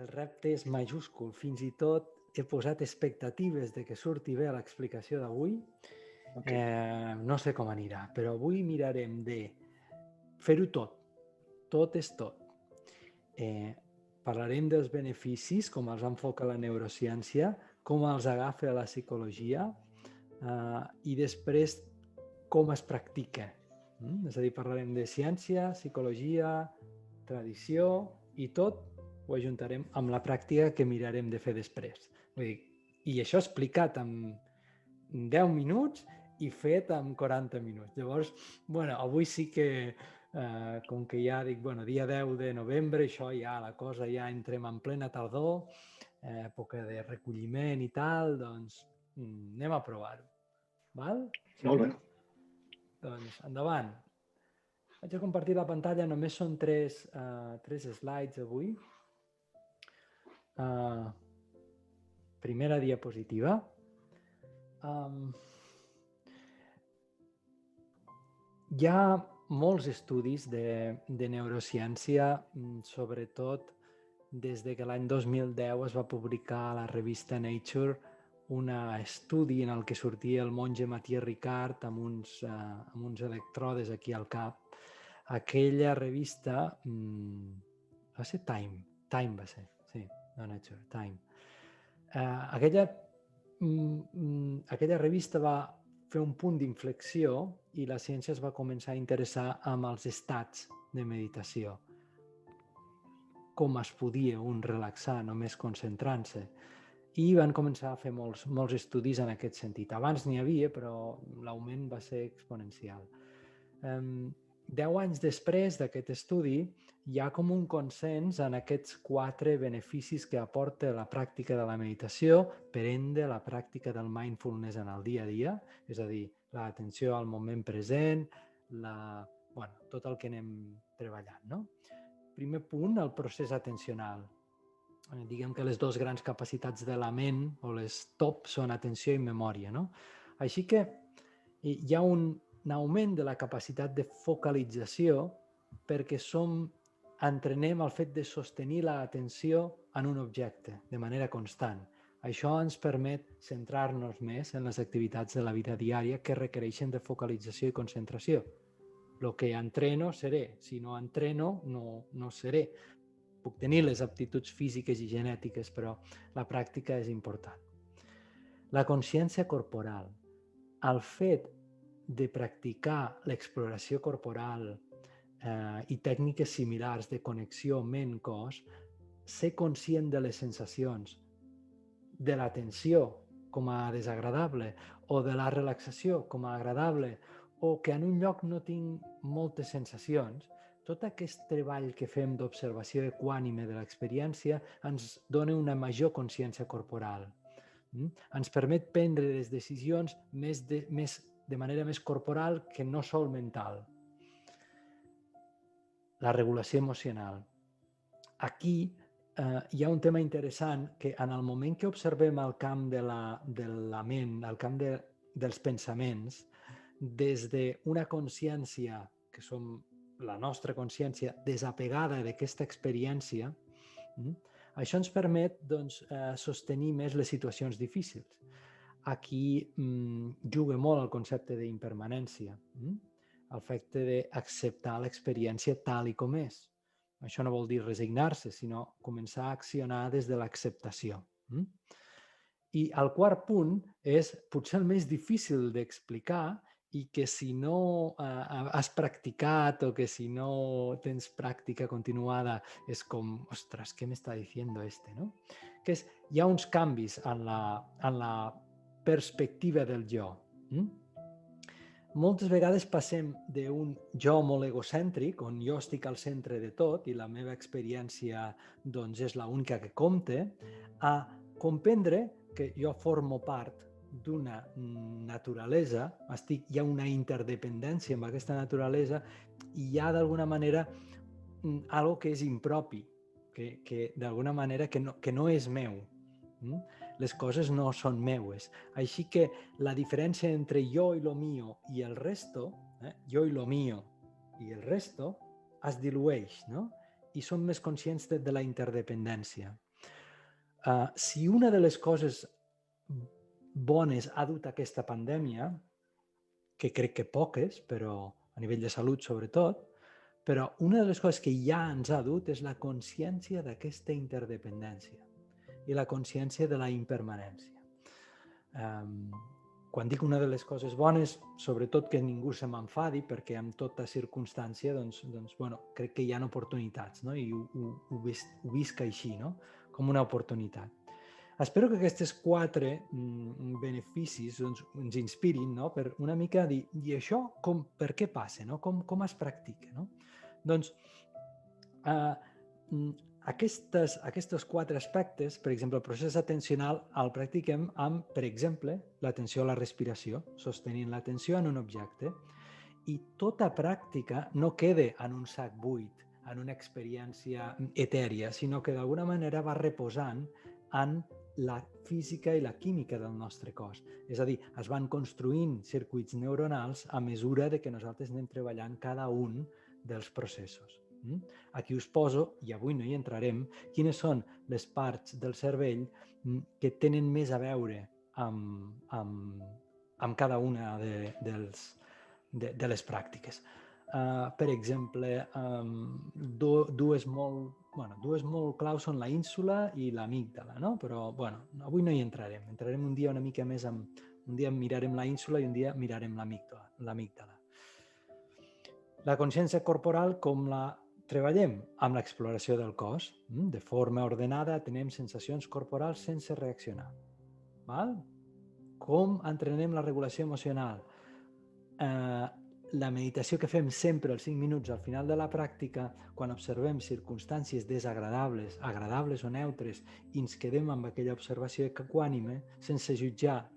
El repte és majúscul. Fins i tot he posat expectatives de que surti bé l'explicació d'avui. Ok. No sé com anirà, però avui mirarem de fer-ho tot. Tot és tot. Parlarem dels beneficis, com els enfoca la neurociència, com els agafa la psicologia i després com es practica. És a dir, parlarem de ciència, psicologia, tradició i tot ho ajuntarem amb la pràctica que mirarem de fer després. Vull dir, i això explicat en 10 minuts i fet en 40 minuts. Llavors, bueno, avui sí que, com que ja dic, bueno, dia 10 de novembre, això ja, la cosa ja entrem en plena tardor, època de recolliment i tal, doncs anem a provar-ho. Val? Molt bé. Doncs endavant. Vaig a compartir la pantalla, només són tres slides avui. Primera diapositiva. Hi ha molts estudis de neurociència, sobretot des de que l'any 2010 es va publicar a la revista Nature un estudi en el que sortia el monge Mathieu Ricard amb uns electrodes aquí al cap. Aquella revista va ser Time va ser, sí, no Nature, Time. Aquella revista va fer un punt d'inflexió i la ciència es va començar a interessar amb els estats de meditació. Com es podia un relaxar només concentrant-se. I van començar a fer molts estudis en aquest sentit. Abans n'hi havia, però l'augment va ser exponencial. 10 anys després d'aquest estudi, hi ha com un consens en aquests 4 beneficis que aporta la pràctica de la meditació, per ende la pràctica del mindfulness en el dia a dia, és a dir, l'atenció al moment present, tot el que anem treballant. No? Primer punt, el procés atencional. Diguem que les dues grans capacitats de la ment, o les top, són atenció i memòria. No? Així que hi ha un augment de la capacitat de focalització perquè entrenem el fet de sostenir l'atenció en un objecte de manera constant. Això ens permet centrar-nos més en les activitats de la vida diària que requereixen de focalització i concentració. El que entreno seré, si no entreno no seré. Puc tenir les aptituds físiques i genètiques, però la pràctica és important. La consciència corporal. El fet de practicar l'exploració corporal i tècniques similars de connexió ment-cos, ser conscient de les sensacions, de la tensió com a desagradable o de la relaxació com a agradable, o que en un lloc no tinc moltes sensacions, tot aquest treball que fem d'observació equànime de l'experiència ens dona una major consciència corporal. Ens permet prendre les decisions de manera més corporal que no sol mental. La regulació emocional. Aquí hi ha un tema interessant que en el moment que observem el camp de la ment, el camp dels pensaments, des d'una consciència, que som la nostra consciència desapegada d'aquesta experiència, això ens permet sostenir més les situacions difícils. Aquí juga molt el concepte d'impermanència, el fet d'acceptar l'experiència tal i com és. Això no vol dir resignar-se, sinó començar a accionar des de l'acceptació. I el quart punt és potser el més difícil d'explicar i que si no has practicat o que si no tens pràctica continuada és com, ostres, què m'està dient este? No? Que hi ha uns canvis en la perspectiva del jo. Moltes vegades passem d'un jo molt egocèntric, on jo estic al centre de tot i la meva experiència és l'única que compta, a comprendre que jo formo part d'una naturalesa, hi ha una interdependència amb aquesta naturalesa i hi ha d'alguna manera algo que és impropi, que d'alguna manera que no és meu. Les coses no són meues. Així que la diferència entre jo i lo mío i el resto, jo i lo mío i el resto, es dilueix, no? i som més conscients de la interdependència. Si una de les coses bones ha dut aquesta pandèmia, que crec que poques, però a nivell de salut sobretot, però una de les coses que ja ens ha dut és la consciència d'aquesta interdependència i la consciència de la impermanència. Quan dic una de les coses bones, sobretot que ningú se m'enfadi, perquè amb tota circumstància crec que hi ha oportunitats, no? I ho visc així, no? Com una oportunitat. Espero que aquests 4 beneficis ens inspirin, no? Per una mica dir, i això per què passa? No? Com es practica? No? Doncs aquests 4 aspectes, per exemple, el procés atencional el practiquem amb, per exemple, l'atenció a la respiració, sostenint l'atenció en un objecte. I tota pràctica no queda en un sac buit, en una experiència etèria, sinó que d'alguna manera va reposant en la física i la química del nostre cos. És a dir, es van construint circuits neuronals a mesura de que nosaltres anem treballant cada un dels processos. Aquí us poso, i avui no hi entrarem, quines són les parts del cervell que tenen més a veure amb cada una de les pràctiques. Per exemple, dues molt claus són la ínsula i l'amígdala, no? Però avui no hi entrarem. Entrarem un dia una mica més un dia mirarem la ínsula i un dia mirarem l'amígdala. La consciència corporal, com la treballem? Amb l'exploració del cos. De forma ordenada tenim sensacions corporals sense reaccionar. Val? Com entrenem la regulació emocional? La meditació que fem sempre als 5 minuts al final de la pràctica, quan observem circumstàncies desagradables, agradables o neutres, i ens quedem amb aquella observació equànime, sense jutjar,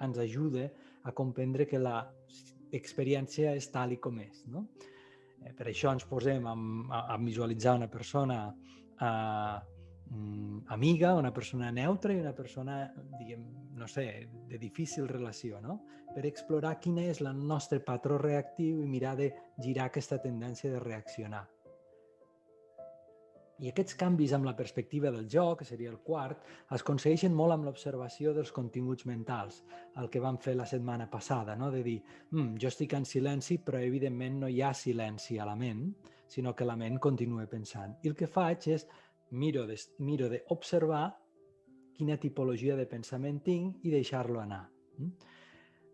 ens ajuda a comprendre que l'experiència és tal i com és. No? Per això ens posem a visualitzar una persona amiga, una persona neutra i una persona, diguem, no sé, de difícil relació, no? Per explorar quin és el nostre patró reactiu i mirar de girar aquesta tendència de reaccionar. I aquests canvis amb la perspectiva del jo, que seria el quart, es aconsegueixen molt amb l'observació dels continguts mentals, el que vam fer la setmana passada, no? De dir, jo estic en silenci, però evidentment no hi ha silenci a la ment, sinó que la ment continua pensant. I el que faig és miro d'observar quina tipologia de pensament tinc i deixar-lo anar.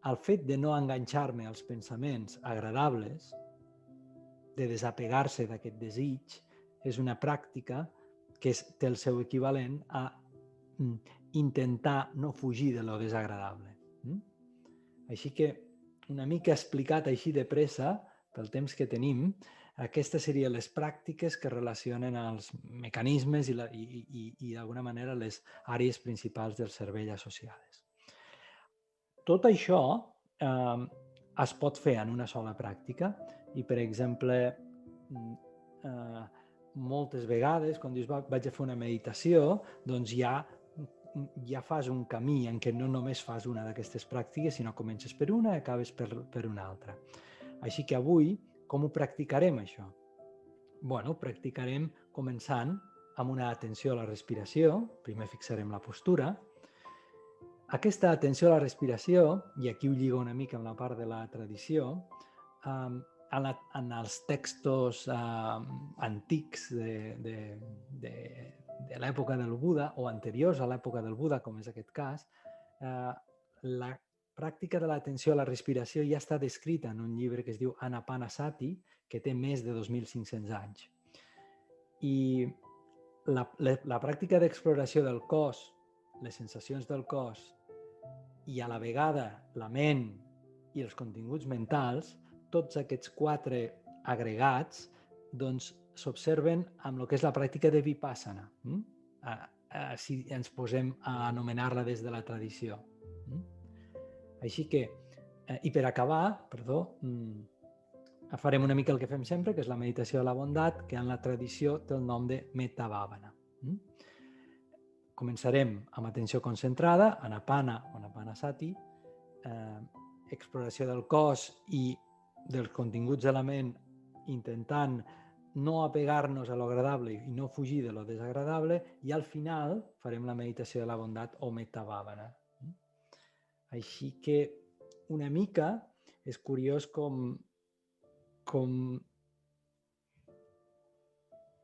El fet de no enganxar-me als pensaments agradables, de desapegar-se d'aquest desig, és una pràctica que té el seu equivalent a intentar no fugir de lo desagradable. Així que, una mica explicat així de pressa, pel temps que tenim, aquestes serien les pràctiques que relacionen els mecanismes i d'alguna manera les àrees principals del cervell associades. Tot això es pot fer en una sola pràctica i, per exemple, moltes vegades, quan dius vaig a fer una meditació, doncs ja fas un camí en què no només fas una d'aquestes pràctiques, sinó comences per una i acabes per una altra. Així que avui, com ho practicarem, això? Ho practicarem començant amb una atenció a la respiració. Primer fixarem la postura. Aquesta atenció a la respiració, i aquí ho lligo una mica amb la part de la tradició, en els textos antics de l'època del Buda o anteriors a l'època del Buda, com és aquest cas, la pràctica de l'atenció a la respiració ja està descrita en un llibre que es diu Anapanasati, que té més de 2.500 anys. I la pràctica d'exploració del cos, les sensacions del cos i a la vegada la ment i els continguts mentals, tots aquests 4 agregats s'observen amb el que és la pràctica de Vipassana, si ens posem a anomenar-la des de la tradició. Així que, i per acabar, farem una mica el que fem sempre, que és la meditació de la bondat, que en la tradició té el nom de Metta Bhavana. Començarem amb atenció concentrada, Anapana o Anapanasati, exploració del cos i dels continguts de la ment, intentant no apegar-nos a lo agradable i no fugir de lo desagradable, i al final farem la meditació de la bondat o metta bhavana. Així que una mica és curiós com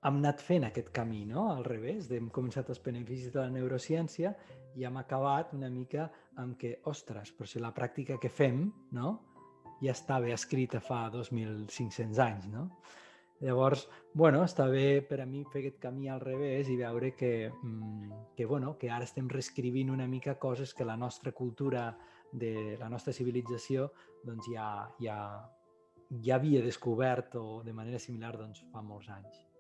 hem anat fent aquest camí, no? Al revés, hem començat els beneficis de la neurociència i hem acabat una mica amb que, ostres, però si la pràctica que fem, no?, ja estava escrita fa 2.500 anys, no? Llavors, bueno, està bé per a mi fer aquest camí al revés i veure que ara estem reescrivint una mica coses que la nostra cultura, de la nostra civilització, doncs ja havia descobert o de manera similar doncs, fa molts anys.